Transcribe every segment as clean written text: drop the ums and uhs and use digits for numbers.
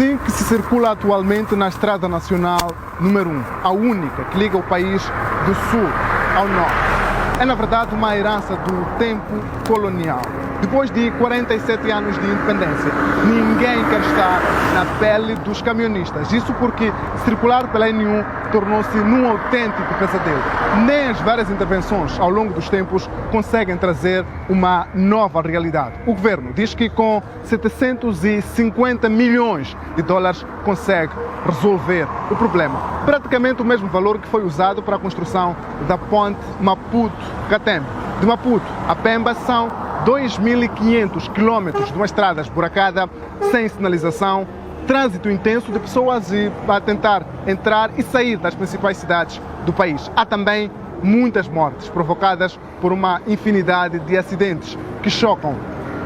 assim que se circula atualmente na Estrada Nacional número 1, a única que liga o país do sul ao norte. É, na verdade, uma herança do tempo colonial. Depois de 47 anos de independência, ninguém quer estar na pele dos camionistas. Isso porque circular pela N1 tornou-se num autêntico pesadelo. Nem as várias intervenções ao longo dos tempos conseguem trazer uma nova realidade. O governo diz que com 750 milhões de dólares consegue resolver o problema. Praticamente o mesmo valor que foi usado para a construção da ponte Maputo-Catembe. De Maputo a Pemba são 2.500 quilômetros de uma estrada esburacada, sem sinalização, trânsito intenso de pessoas a tentar entrar e sair das principais cidades do país. Há também muitas mortes provocadas por uma infinidade de acidentes que chocam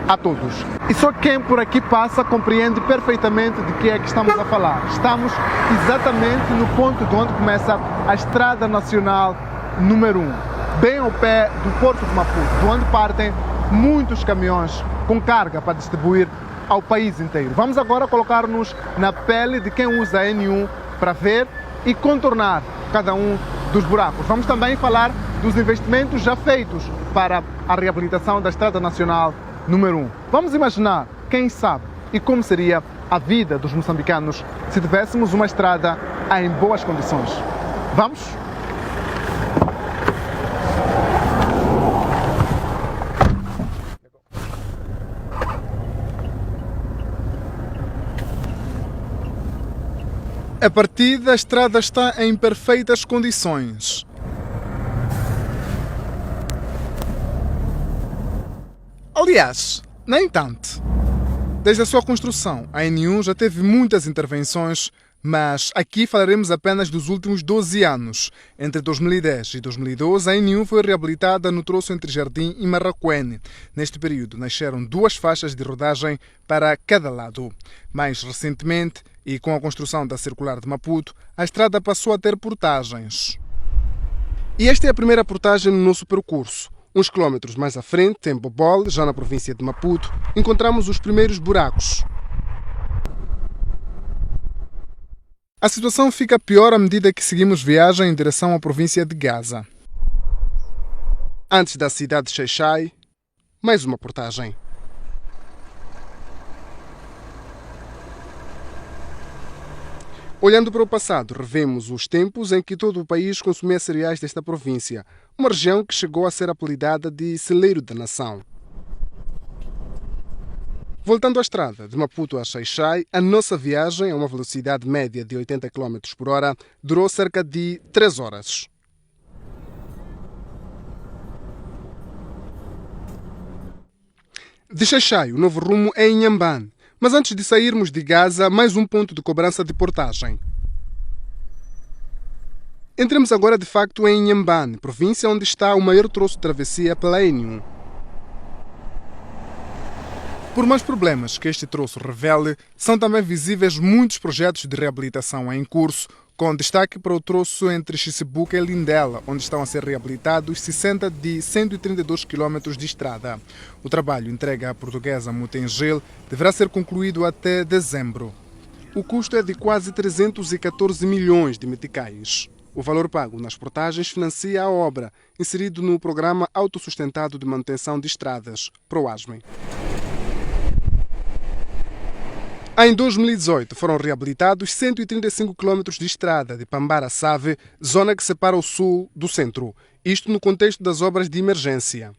a todos. E só quem por aqui passa compreende perfeitamente de que é que estamos a falar. Estamos exatamente no ponto de onde começa a Estrada Nacional número 1, bem ao pé do Porto de Maputo, de onde partem muitos caminhões com carga para distribuir ao país inteiro. Vamos agora colocar-nos na pele de quem usa a N1 para ver e contornar cada um dos buracos. Vamos também falar dos investimentos já feitos para a reabilitação da Estrada Nacional número 1. Vamos imaginar, quem sabe, e como seria a vida dos moçambicanos se tivéssemos uma estrada em boas condições. Vamos? A partida, a estrada está em perfeitas condições. Aliás, nem tanto. Desde a sua construção, a N1 já teve muitas intervenções, mas aqui falaremos apenas dos últimos 12 anos. Entre 2010 e 2012, a N1 foi reabilitada no troço entre Jardim e Marraquene. Neste período, nasceram 2 faixas de rodagem para cada lado. Mais recentemente, e com a construção da Circular de Maputo, a estrada passou a ter portagens. E esta é a primeira portagem no nosso percurso. Uns quilómetros mais à frente, em Bobole, já na província de Maputo, encontramos os primeiros buracos. A situação fica pior à medida que seguimos viagem em direção à província de Gaza. Antes da cidade de Xai-Xai, mais uma portagem. Olhando para o passado, revemos os tempos em que todo o país consumia cereais desta província, uma região que chegou a ser apelidada de celeiro da nação. Voltando à estrada de Maputo a Xai-Xai, a nossa viagem a uma velocidade média de 80 km por hora durou cerca de 3 horas. De Xai-Xai, o novo rumo é Inhambane. Mas antes de sairmos de Gaza, mais um ponto de cobrança de portagem. Entremos agora de facto em Inhambane, província onde está o maior troço de travessia pela N1. Por mais problemas que este troço revele, são também visíveis muitos projetos de reabilitação em curso, com destaque para o troço entre Xisibuca e Lindela, onde estão a ser reabilitados 60 de 132 km de estrada. O trabalho entregue à portuguesa Mutengel deverá ser concluído até dezembro. O custo é de quase 314 milhões de meticais. O valor pago nas portagens financia a obra, inserido no Programa Autossustentado de Manutenção de Estradas, PROASME. Em 2018 foram reabilitados 135 km de estrada de Pambara-Save, zona que separa o sul do centro, isto no contexto das obras de emergência.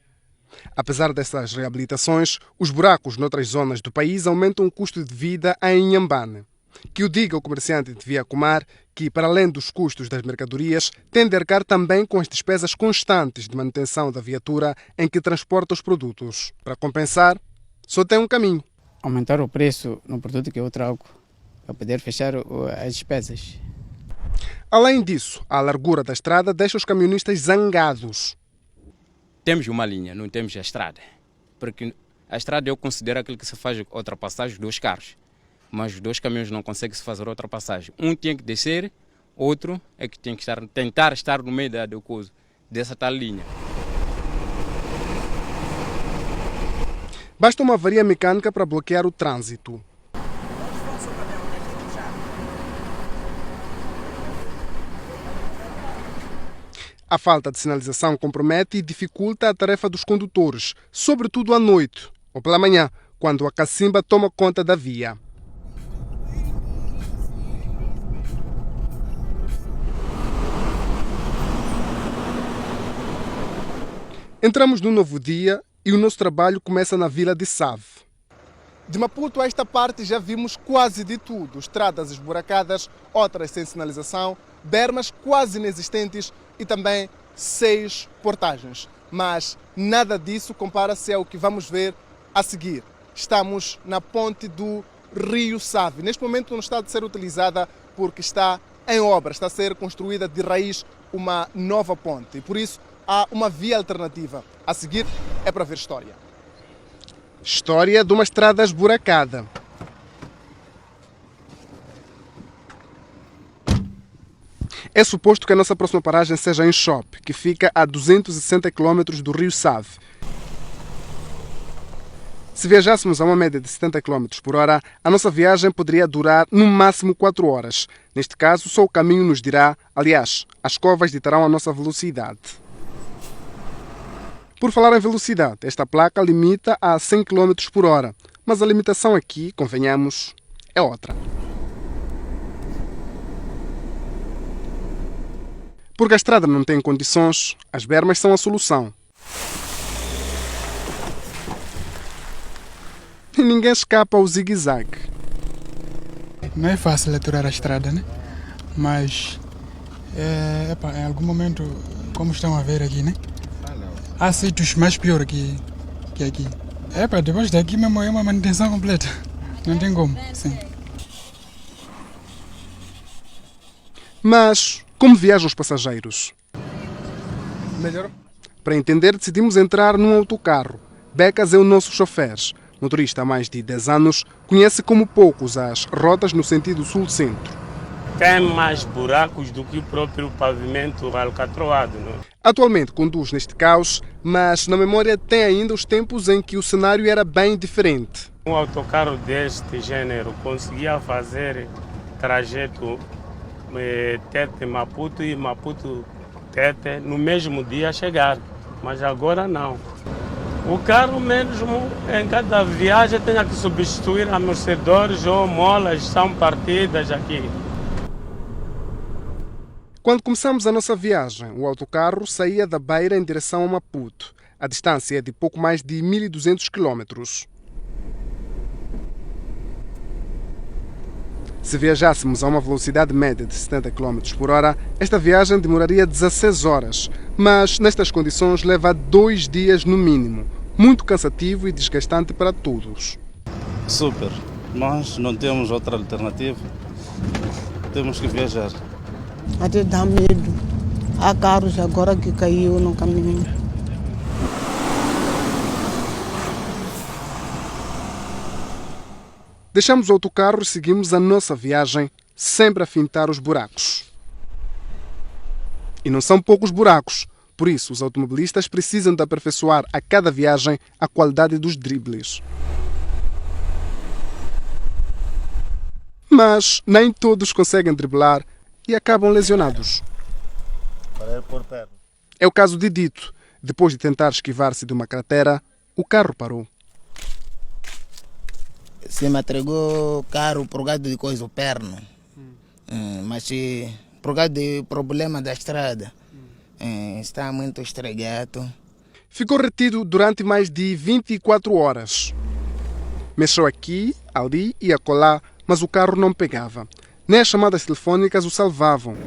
Apesar dessas reabilitações, os buracos noutras zonas do país aumentam o custo de vida em Inhambane. Que o diga o comerciante de Via Comar, que, para além dos custos das mercadorias, tem de arcar também com as despesas constantes de manutenção da viatura em que transporta os produtos. Para compensar, só tem um caminho. Aumentar o preço no produto que eu trago para poder fechar as despesas. Além disso, a largura da estrada deixa os camionistas zangados. Temos uma linha, não temos a estrada. Porque a estrada eu considero aquilo que se faz ultrapassagem de 2 carros. Mas os 2 caminhões não conseguem se fazer ultrapassagem. Um tem que descer, outro é que tem que tentar estar no meio dessa tal linha. Basta uma avaria mecânica para bloquear o trânsito. A falta de sinalização compromete e dificulta a tarefa dos condutores, sobretudo à noite ou pela manhã, quando a cacimba toma conta da via. Entramos num novo dia e o nosso trabalho começa na vila de Save. De Maputo a esta parte já vimos quase de tudo. Estradas esburacadas, outras sem sinalização, bermas quase inexistentes e também 6 portagens. Mas nada disso compara-se ao que vamos ver a seguir. Estamos na ponte do Rio Save. Neste momento não está a ser utilizada porque está em obra, está a ser construída de raiz uma nova ponte. E por isso há uma via alternativa. A seguir é para ver história. História de uma estrada esburacada. É suposto que a nossa próxima paragem seja em Chope, que fica a 260 km do Rio Save. Se viajássemos a uma média de 70 km por hora, a nossa viagem poderia durar no máximo 4 horas. Neste caso, só o caminho nos dirá, aliás, as curvas ditarão a nossa velocidade. Por falar em velocidade, esta placa limita a 100 km por hora, mas a limitação aqui, convenhamos, é outra. Porque a estrada não tem condições, as bermas são a solução. E ninguém escapa ao zigue-zague. Não é fácil aturar a estrada, né? Mas, em algum momento, como estão a ver aqui, né? Há sítios mais piores que aqui. Depois daqui mesmo é uma manutenção completa. Não tem como, sim. Mas como viajam os passageiros? Melhor? Para entender, decidimos entrar num autocarro. Becas é o nosso chofer. Motorista há mais de 10 anos, conhece como poucos as rotas no sentido sul-centro. Tem mais buracos do que o próprio pavimento alcatroado. Não? Atualmente conduz neste caos, mas na memória tem ainda os tempos em que o cenário era bem diferente. Um autocarro deste gênero conseguia fazer trajeto Tete-Maputo e Maputo-Tete no mesmo dia chegar, mas agora não. O carro mesmo, em cada viagem, tem que substituir amortecedores ou molas, são partidas aqui. Quando começamos a nossa viagem, o autocarro saía da Beira em direção a Maputo. A distância é de pouco mais de 1.200 km. Se viajássemos a uma velocidade média de 70 km por hora, esta viagem demoraria 16 horas, mas nestas condições leva 2 dias no mínimo. Muito cansativo e desgastante para todos. Super. Nós não temos outra alternativa. Temos que viajar. Até dá medo. Há carros agora que caiu no caminho. Deixamos o autocarro e seguimos a nossa viagem, sempre a fintar os buracos. E não são poucos buracos. Por isso, os automobilistas precisam de aperfeiçoar a cada viagem a qualidade dos dribles. Mas nem todos conseguem driblar e acabam lesionados. É o caso de Dito. Depois de tentar esquivar-se de uma cratera, o carro parou. Se me entregou carro por causa de coisa, o perno. Mas por causa do problema da estrada. Está muito estragado. Ficou retido durante mais de 24 horas. Mexeu aqui, ali e acolá, mas o carro não pegava. Nem as chamadas telefônicas o salvavam.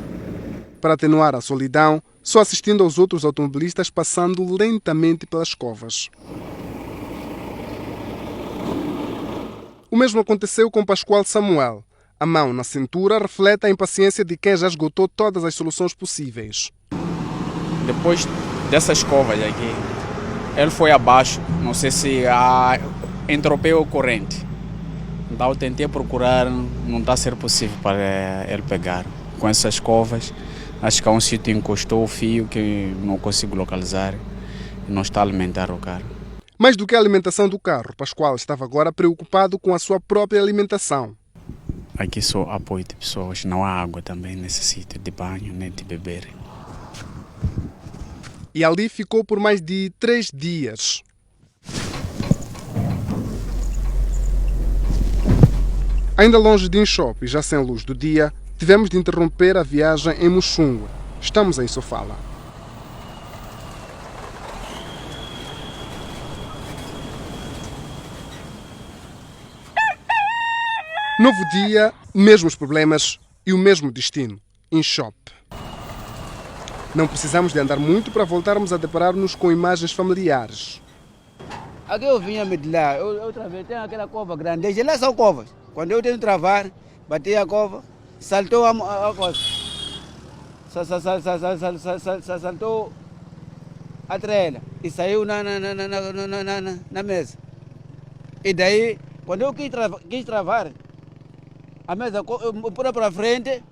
Para atenuar a solidão, só assistindo aos outros automobilistas passando lentamente pelas covas. O mesmo aconteceu com Pascoal Samuel. A mão na cintura reflete a impaciência de quem já esgotou todas as soluções possíveis. Depois dessas covas aqui, ele foi abaixo, não sei se entropeu a corrente. Então eu tentei procurar, não está a ser possível para ele pegar. Com essas covas, acho que há um sítio encostou o fio que não consigo localizar e não está a alimentar o carro. Mais do que a alimentação do carro, Pascoal estava agora preocupado com a sua própria alimentação. Aqui só apoio de pessoas, não há água também nesse sítio de banho nem de beber. e ali ficou por mais de 3 dias. Ainda longe de Inchope e já sem luz do dia, tivemos de interromper a viagem em Muxungue. Estamos em Sofala. Novo dia, mesmos problemas e o mesmo destino, Inchope. Não precisamos de andar muito para voltarmos a deparar-nos com imagens familiares. Aqui eu vinha me de lá, eu travei, tem aquela cova grande, desde lá são covas. Quando eu tento travar, bati a cova, saltou a coisa. Saltou a trela e saiu na mesa. E daí, quando eu quis travar, a mesa pula para frente,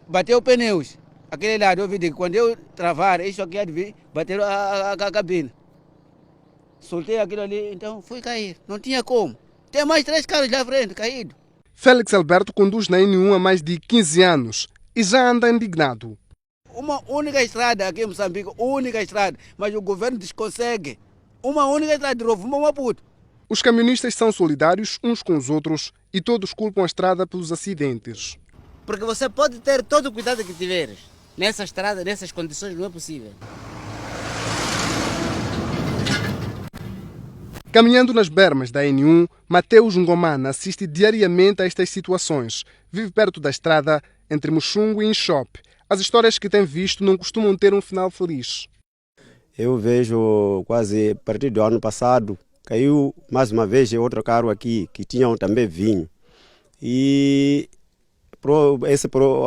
bateu pneus. Aquele lado, eu vi que quando eu travar, isso aqui há de vir, bater a cabine. Soltei aquilo ali, então fui cair. Não tinha como. Tem mais 3 carros lá à frente, caído. Félix Alberto conduz na N1 há mais de 15 anos e já anda indignado. Uma única estrada aqui em Moçambique, única estrada, mas o governo desconsegue. Uma única estrada de Rovuma a Maputo. Os camionistas são solidários uns com os outros e todos culpam a estrada pelos acidentes. Porque você pode ter todo o cuidado que tiveres. Nessa estrada, nessas condições, não é possível. Caminhando nas bermas da N1, Mateus Ngomana assiste diariamente a estas situações. Vive perto da estrada entre Muxungue e Inchope. As histórias que tem visto não costumam ter um final feliz. Eu vejo quase a partir do ano passado, caiu mais uma vez outro carro aqui, que tinham também vinho. E pro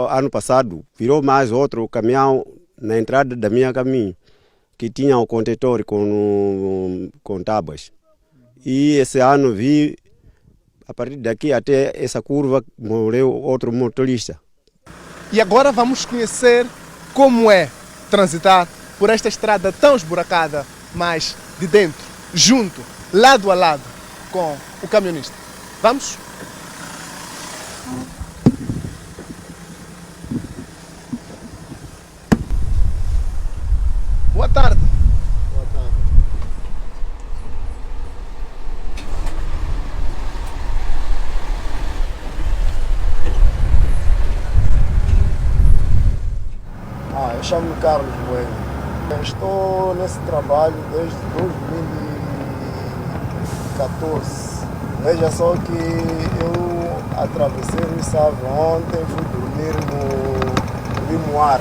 ano passado virou mais outro caminhão na entrada da minha caminho, que tinha um contentor com tábuas. E esse ano vi, a partir daqui até essa curva, morreu outro motorista. E agora vamos conhecer como é transitar por esta estrada tão esburacada, mas de dentro, junto, lado a lado com o camionista. Vamos? Boa tarde. Boa tarde. Eu chamo-me Carlos Bueno. Eu estou nesse trabalho desde 2014. Veja só que eu atravessei o Sávio ontem, fui dormir no Limoar.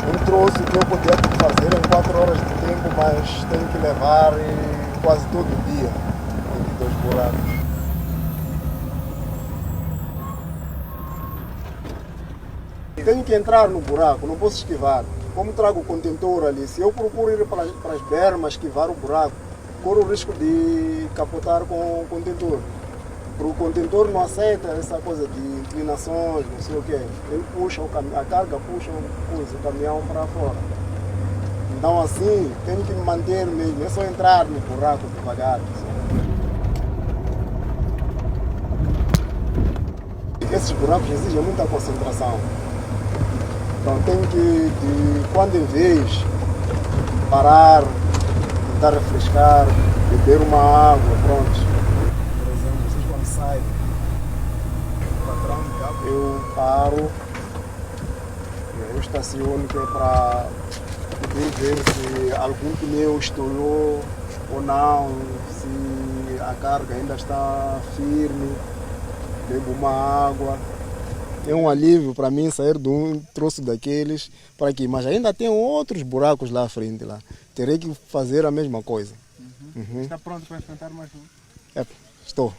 Um troço que eu podia fazer em 4 horas de tempo, mas tenho que levar quase todo dia entre 2 buracos. Tenho que entrar no buraco, não posso esquivar. Como trago o contentor ali, se eu procuro ir para as bermas, esquivar o buraco, corro o risco de capotar com o contentor. Porque o contentor não aceita essa coisa de inclinações, não sei o quê. Ele puxa, a carga puxa o caminhão para fora. Então assim, tenho que me manter mesmo, é só entrar no buraco devagar. Esses buracos exigem muita concentração. Então tem que, de quando em vez, parar, tentar refrescar, beber uma água, pronto. Por exemplo, vocês quando saem, eu paro, eu estaciono, que é para poder ver se algum pneu estourou ou não, se a carga ainda está firme, bebo uma água. É um alívio para mim sair de um troço daqueles para aqui, mas ainda tem outros buracos lá à frente. Lá. Terei que fazer a mesma coisa. Está pronto para enfrentar mais um? Estou.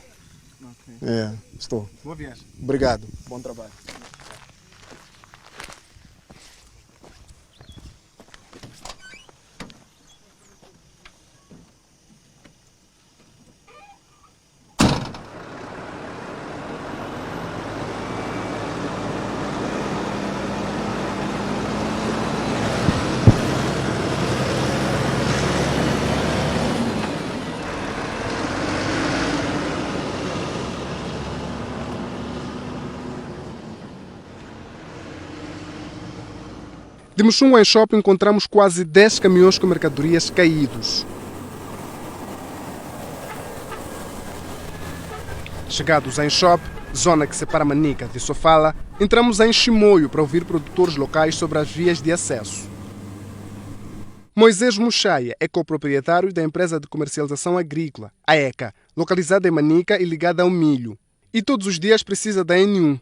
Okay. Estou. Boa viagem. Obrigado. Bom trabalho. De Muxunga em Chope encontramos quase 10 caminhões com mercadorias caídos. Chegados em Chope, zona que separa Manica de Sofala, entramos em Chimoio para ouvir produtores locais sobre as vias de acesso. Moisés Muxaia é coproprietário da empresa de comercialização agrícola, a ECA, localizada em Manica e ligada ao milho. E todos os dias precisa da N1.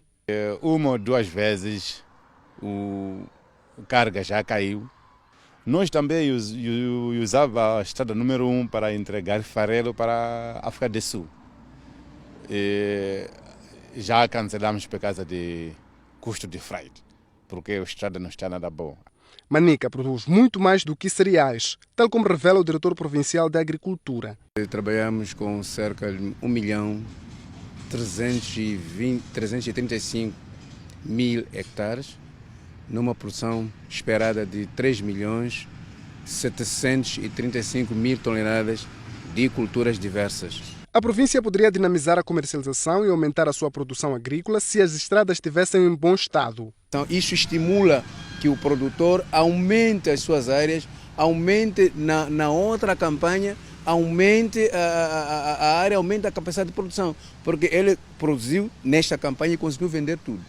Uma ou duas vezes a carga já caiu. Nós também usávamos a estrada número 1 para entregar farelo para a África do Sul. Já cancelamos por causa de custo de frete, porque a estrada não está nada boa. Manica produz muito mais do que cereais, tal como revela o diretor provincial da Agricultura. Trabalhamos com cerca de 1.335.000 hectares, numa produção esperada de 3.735.000 toneladas de culturas diversas. A província poderia dinamizar a comercialização e aumentar a sua produção agrícola se as estradas estivessem em bom estado. Então, isso estimula que o produtor aumente as suas áreas, aumente na outra campanha, aumente a área, aumente a capacidade de produção, porque ele produziu nesta campanha e conseguiu vender tudo.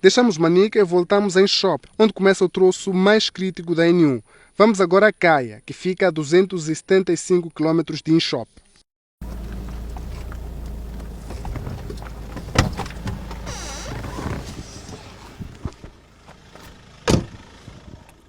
Deixamos Manica e voltamos em Chope, onde começa o troço mais crítico da N1. Vamos agora a Caia, que fica a 275 km de Inchope.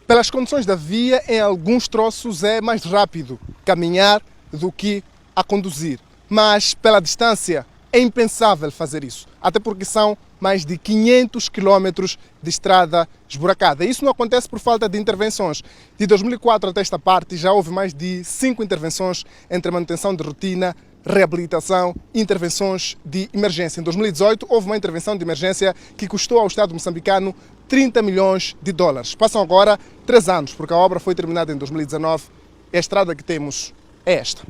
Pelas condições da via, em alguns troços é mais rápido caminhar do que a conduzir. Mas pela distância é impensável fazer isso, até porque são mais de 500 quilómetros de estrada esburacada. Isso não acontece por falta de intervenções. De 2004 até esta parte já houve mais de 5 intervenções entre manutenção de rotina, reabilitação e intervenções de emergência. Em 2018 houve uma intervenção de emergência que custou ao Estado moçambicano 30 milhões de dólares. Passam agora 3 anos, porque a obra foi terminada em 2019 e a estrada que temos é esta.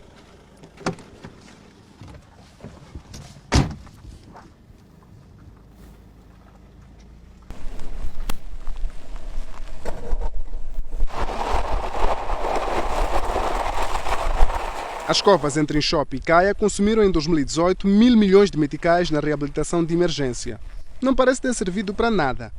As covas entre Inchope e Caia consumiram em 2018 1.000 milhões de meticais na reabilitação de emergência. Não parece ter servido para nada.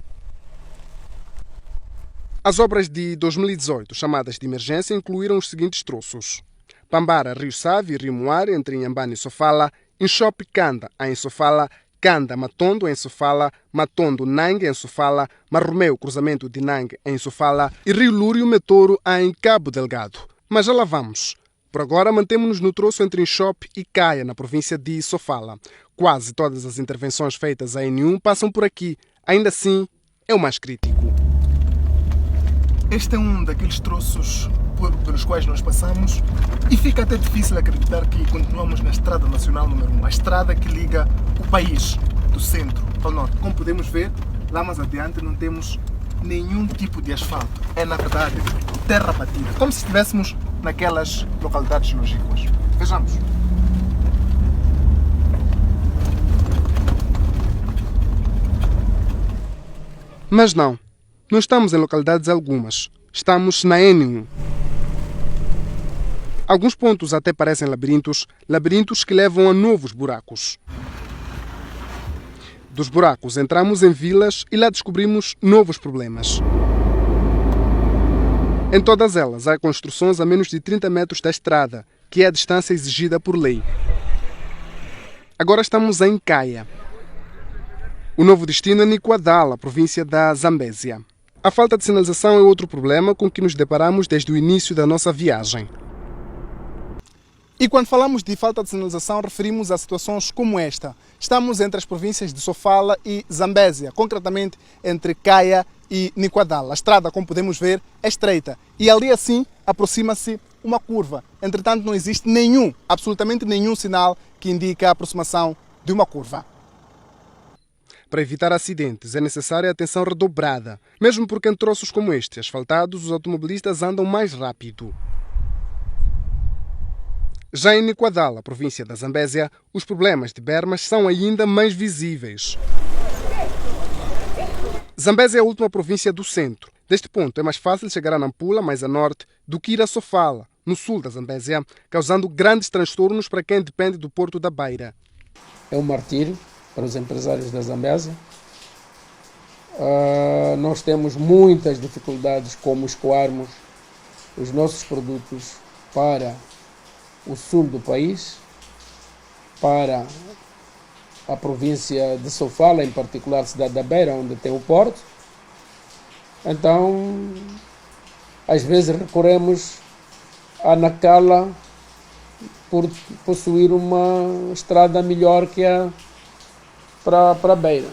As obras de 2018, chamadas de emergência, incluíram os seguintes troços: Pambara, Rio Save e Rio Moar, entre Inhambane e Sofala, Inchope Kanda, em Sofala, Kanda, Matondo, em Sofala, Matondo, Nangue, em Sofala, Marromeu, cruzamento de Nangue, em Sofala, e Rio Lúrio, Metoro, em Cabo Delgado. Mas já lá vamos. Por agora, mantemos-nos no troço entre Inchope e Caia, na província de Sofala. Quase todas as intervenções feitas à N1 passam por aqui. Ainda assim, é o mais crítico. Este é um daqueles troços pelos quais nós passamos e fica até difícil acreditar que continuamos na Estrada Nacional número 1, a estrada que liga o país do centro ao norte. Como podemos ver, lá mais adiante não temos nenhum tipo de asfalto. É, na verdade, terra batida, como se estivéssemos naquelas localidades longínquas. Vejamos. Mas não estamos em localidades algumas. Estamos na N1. Alguns pontos até parecem labirintos que levam a novos buracos. Dos buracos entramos em vilas e lá descobrimos novos problemas. Em todas elas há construções a menos de 30 metros da estrada, que é a distância exigida por lei. Agora estamos em Caia. O novo destino é Niquadala, província da Zambésia. A falta de sinalização é outro problema com que nos deparamos desde o início da nossa viagem. E quando falamos de falta de sinalização, referimos a situações como esta. Estamos entre as províncias de Sofala e Zambésia, concretamente entre Caia e Niquadala. A estrada, como podemos ver, é estreita e ali assim aproxima-se uma curva. Entretanto, não existe absolutamente nenhum sinal que indique a aproximação de uma curva. Para evitar acidentes é necessária atenção redobrada, mesmo porque em troços como este, asfaltados, os automobilistas andam mais rápido. Já em Niquadala, província da Zambésia, os problemas de bermas são ainda mais visíveis. Zambésia é a última província do centro. Deste ponto, é mais fácil chegar a Nampula, mais a norte, do que ir a Sofala, no sul da Zambésia, causando grandes transtornos para quem depende do porto da Beira. É um martírio para os empresários da Zambésia. Nós temos muitas dificuldades como escoarmos os nossos produtos para o sul do país, para a província de Sofala, em particular a cidade da Beira, onde tem o porto. Então, às vezes recorremos a Nacala por possuir uma estrada melhor que a para a Beira.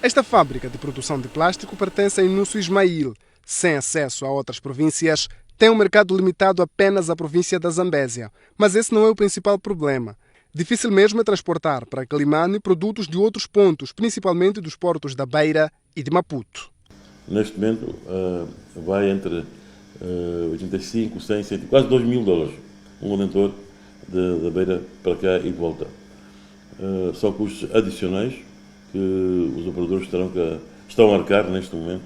Esta fábrica de produção de plástico pertence a Inúcio Ismail. Sem acesso a outras províncias, tem um mercado limitado apenas à província da Zambésia. Mas esse não é o principal problema. Difícil mesmo é transportar para Quelimane produtos de outros pontos, principalmente dos portos da Beira e de Maputo. Neste momento vai entre 85, 100, 100, quase $2.000 um contentor da Beira para cá e de volta. São custos adicionais que os operadores estão a arcar neste momento.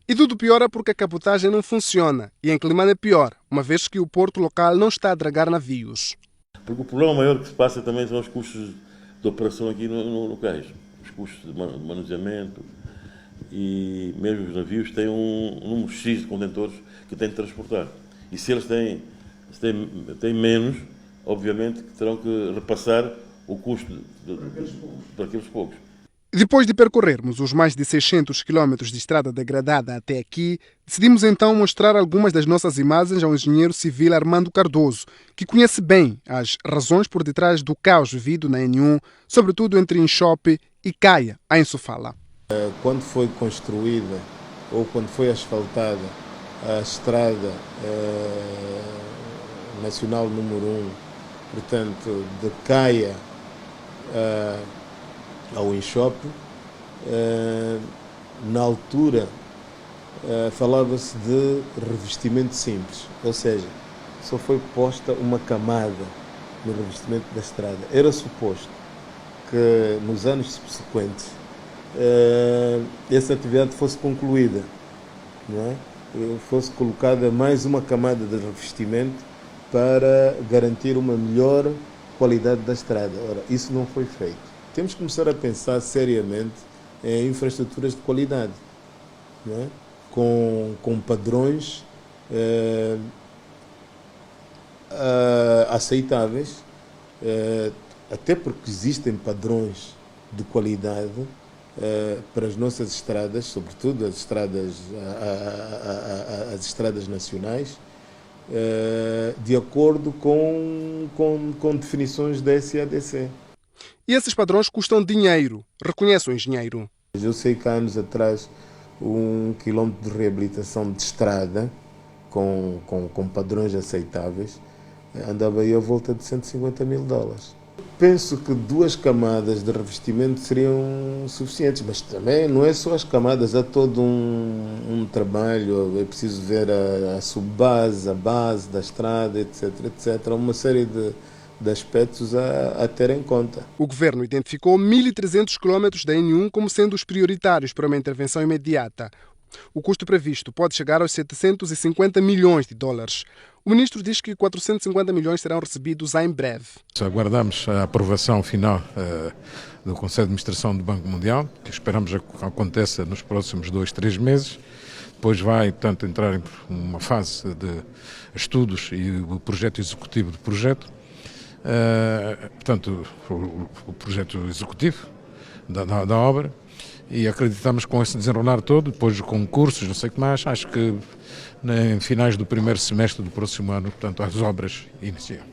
E tudo piora porque a cabotagem não funciona. E em Quelimane é pior, uma vez que o porto local não está a dragar navios. Porque o problema maior que se passa também são os custos de operação aqui no cais. Os custos de manuseamento e mesmo os navios têm um número X de contentores que têm de transportar. E se eles têm menos, obviamente que terão que repassar o custo para aqueles poucos. Depois de percorrermos os mais de 600 quilómetros de estrada degradada até aqui, decidimos então mostrar algumas das nossas imagens ao engenheiro civil Armando Cardoso, que conhece bem as razões por detrás do caos vivido na N1, sobretudo entre Inchope e Caia, em Sofala. Quando foi construída ou quando foi asfaltada a estrada nacional número 1, portanto, de Caia ao Inchope, na altura falava-se de revestimento simples, ou seja, só foi posta uma camada no revestimento da estrada. Era suposto que nos anos subsequentes essa atividade fosse concluída, não é? Fosse colocada mais uma camada de revestimento para garantir uma melhor qualidade da estrada. Ora, isso não foi feito. Temos que começar a pensar seriamente em infraestruturas de qualidade, não é? Com padrões aceitáveis, até porque existem padrões de qualidade para as nossas estradas, sobretudo as estradas nacionais, de acordo com definições da SADC. E esses padrões custam dinheiro, reconhece o engenheiro. Eu sei que há anos atrás 1 quilômetro de reabilitação de estrada com padrões aceitáveis andava aí à volta de $150 mil. Penso que 2 camadas de revestimento seriam suficientes, mas também não é só as camadas, há todo um trabalho, é preciso ver a subbase, a base da estrada, etc, etc. Há uma série de aspectos a ter em conta. O governo identificou 1.300 quilómetros da N1 como sendo os prioritários para uma intervenção imediata. O custo previsto pode chegar aos $750 milhões. O ministro diz que 450 milhões serão recebidos em breve. Aguardamos a aprovação final do Conselho de Administração do Banco Mundial, que esperamos que aconteça nos próximos 2-3 meses. Depois vai, portanto, entrar em uma fase de estudos e o projeto executivo do projeto. Portanto, o projeto executivo da obra, e acreditamos que com esse desenrolar todo, depois de concursos, não sei o que mais, acho que em finais do primeiro semestre do próximo ano, portanto, as obras iniciam.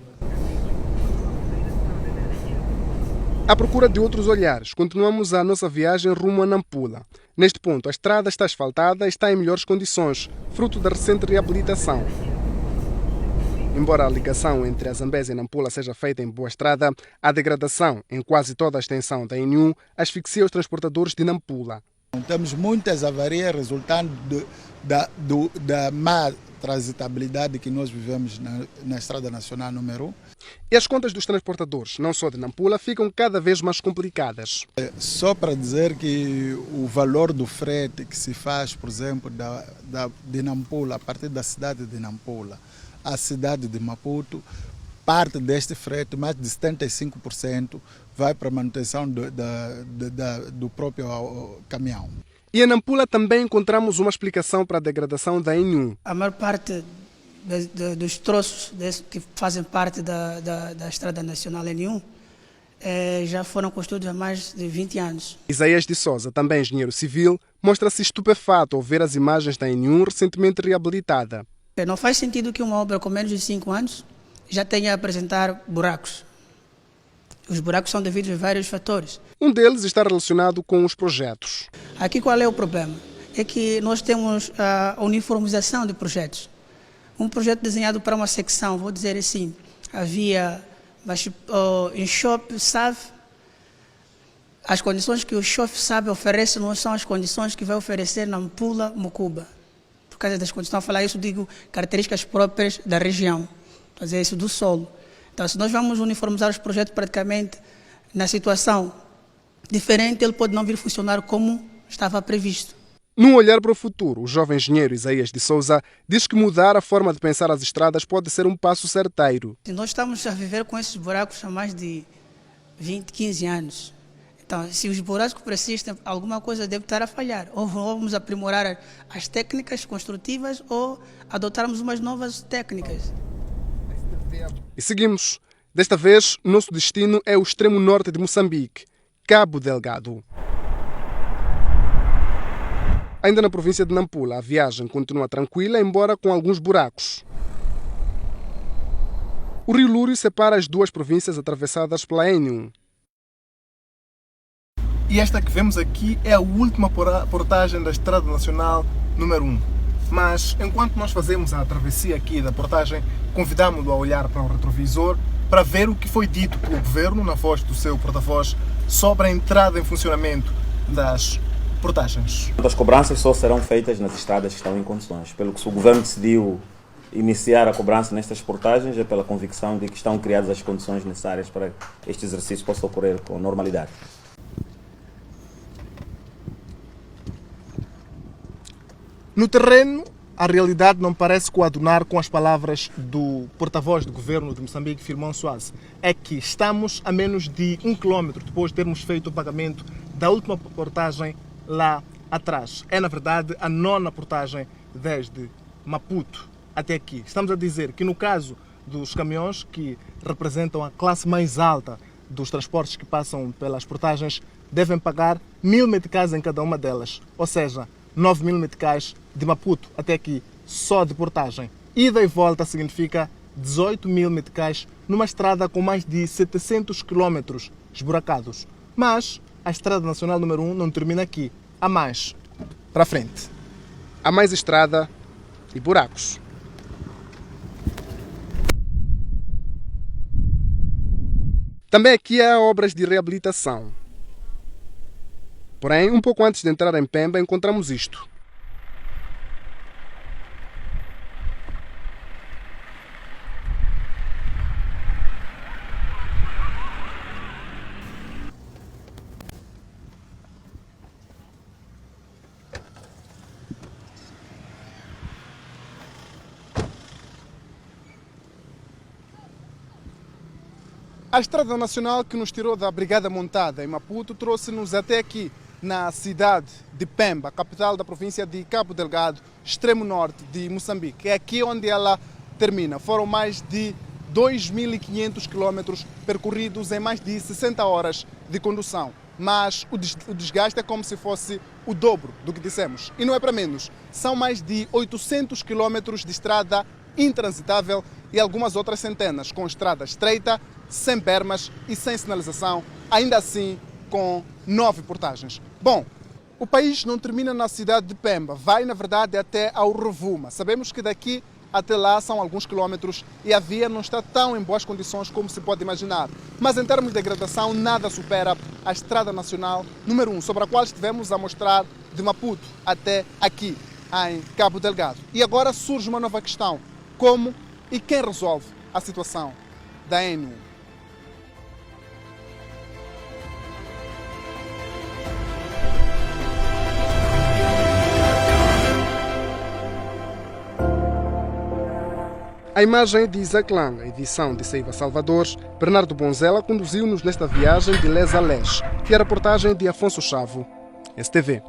À procura de outros olhares, continuamos a nossa viagem rumo a Nampula. Neste ponto, a estrada está asfaltada e está em melhores condições, fruto da recente reabilitação. Embora a ligação entre a Zambésia e Nampula seja feita em boa estrada, a degradação em quase toda a extensão da N1 asfixia os transportadores de Nampula. Temos muitas avarias resultando da má transitabilidade que nós vivemos na Estrada Nacional número 1. E as contas dos transportadores, não só de Nampula, ficam cada vez mais complicadas. Só para dizer que o valor do frete que se faz, por exemplo, de Nampula, a partir da cidade de Nampula à cidade de Maputo, parte deste frete, mais de 75%, vai para a manutenção do próprio caminhão. E em Nampula também encontramos uma explicação para a degradação da N1. A maior parte dos troços que fazem parte da Estrada Nacional N1 já foram construídos há mais de 20 anos. Isaías de Souza, também engenheiro civil, mostra-se estupefato ao ver as imagens da N1 recentemente reabilitada. Não faz sentido que uma obra com menos de 5 anos já tenha a apresentar buracos. Os buracos são devidos a vários fatores. Um deles está relacionado com os projetos. Aqui qual é o problema? É que nós temos a uniformização de projetos. Um projeto desenhado para uma secção, vou dizer assim, havia em Shop SAV, as condições que o Shop SAV oferece não são as condições que vai oferecer na Nampula, Mucuba. Por causa das condições, a falar isso, digo características próprias da região, fazer isso do solo. Então, se nós vamos uniformizar os projetos praticamente na situação diferente, ele pode não vir funcionar como estava previsto. Num olhar para o futuro, o jovem engenheiro Isaías de Souza diz que mudar a forma de pensar as estradas pode ser um passo certeiro. Nós estamos a viver com esses buracos há mais de 20, 15 anos. Então, se os buracos persistem, alguma coisa deve estar a falhar. Ou vamos aprimorar as técnicas construtivas ou adotarmos umas novas técnicas. E seguimos. Desta vez, nosso destino é o extremo norte de Moçambique, Cabo Delgado. Ainda na província de Nampula, a viagem continua tranquila, embora com alguns buracos. O rio Lúrio separa as duas províncias atravessadas pela N1. E esta que vemos aqui é a última portagem da Estrada Nacional número 1. Mas, enquanto nós fazemos a travessia aqui da portagem, convidamos-lo a olhar para o retrovisor para ver o que foi dito pelo Governo, na voz do seu porta-voz, sobre a entrada em funcionamento das portagens. As cobranças só serão feitas nas estradas que estão em condições. Pelo que o Governo decidiu iniciar a cobrança nestas portagens, é pela convicção de que estão criadas as condições necessárias para que este exercício possa ocorrer com normalidade. No terreno, a realidade não parece coadunar com as palavras do porta-voz do governo de Moçambique, Firmão Soares. É que estamos a menos de 1 quilômetro depois de termos feito o pagamento da última portagem lá atrás. É, na verdade, a 9ª portagem desde Maputo até aqui. Estamos a dizer que no caso dos caminhões, que representam a classe mais alta dos transportes que passam pelas portagens, devem pagar 1.000 meticais em cada uma delas. Ou seja, 9.000 meticais de Maputo até aqui, só de portagem. Ida e volta significa 18.000 meticais numa estrada com mais de 700 quilómetros esburacados. Mas a Estrada Nacional número 1 não termina aqui. Há mais para frente. Há mais estrada e buracos. Também aqui há obras de reabilitação. Porém, um pouco antes de entrar em Pemba, encontramos isto. A Estrada Nacional que nos tirou da Brigada Montada em Maputo trouxe-nos até aqui, na cidade de Pemba, capital da província de Cabo Delgado, extremo norte de Moçambique. É aqui onde ela termina. Foram mais de 2.500 quilómetros percorridos em mais de 60 horas de condução. Mas o desgaste é como se fosse o dobro do que dissemos. E não é para menos. São mais de 800 quilómetros de estrada intransitável e algumas outras centenas com estrada estreita, sem bermas e sem sinalização, ainda assim com 9 portagens. Bom, o país não termina na cidade de Pemba, vai na verdade até ao Rovuma. Sabemos que daqui até lá são alguns quilómetros e a via não está tão em boas condições como se pode imaginar. Mas em termos de degradação, nada supera a Estrada Nacional número 1, sobre a qual estivemos a mostrar de Maputo até aqui. em Cabo Delgado. E agora surge uma nova questão: como e quem resolve a situação da N1? A imagem de Isaac Lang, a edição de Seiva Salvador, Bernardo Bonzela conduziu-nos nesta viagem de Les a Les, e a reportagem de Afonso Chavo, STV.